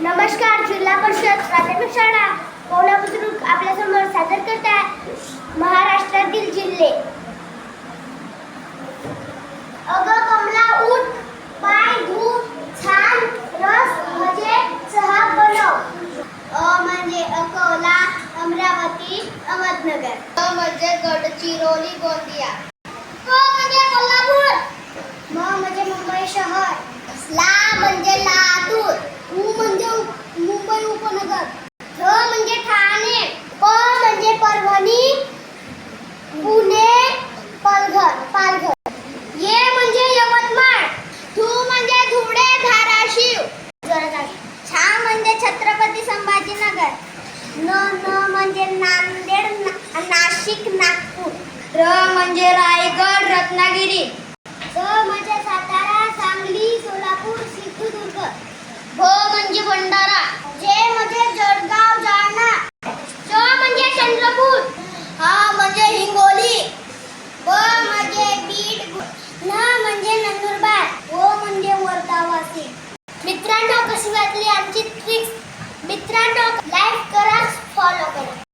नमस्कार. जिल्हा परिषद प्राथमिक शाळा पौला बुद्रुक आपल्यासमोर सादर करत आहे महाराष्ट्रातील जिल्हे. अग कमला उठ, पाय धु, छान रस म्हणजे चहा बनव. अ म्हणजे अकोला, अमरावती, अहमदनगर. अ म्हणजे गडचिरोली, गोंदिया. क म्हणजे कोल्हापूर. म म्हणजे मुंबई शहर. ला म्हणजे लातूर. उ म्हणजे मुंबई उपनगर. ठ म्हणजे ठाणे. प म्हणजे परभणी, पुणे, पालघर. ये म्हणजे यवतमाळ. धु म्हणजे धुळे, धाराशिव. छा म्हणजे छत्रपती संभाजीनगर. न म्हणजे नांदेड, नाशिक, नागपूर. र म्हणजे रायगड, रत्नागिरी. स म्हणजे सातारा, सांगली, सोलापूर, सिंधुदुर्ग. भ म्हणजे भंडारा. जे म्हणजे जळगाव, जालना. च म्हणजे चंद्रपूर. ह म्हणजे हिंगोली. ब म्हणजे बीड. न म्हणजे नंदुरबार. ओ म्हणजे वर्धा, वाशिम. मित्रांनो, कशी वाटली आमची ट्रिक्स? मित्रांनो, लाईक करा, फॉलो करा.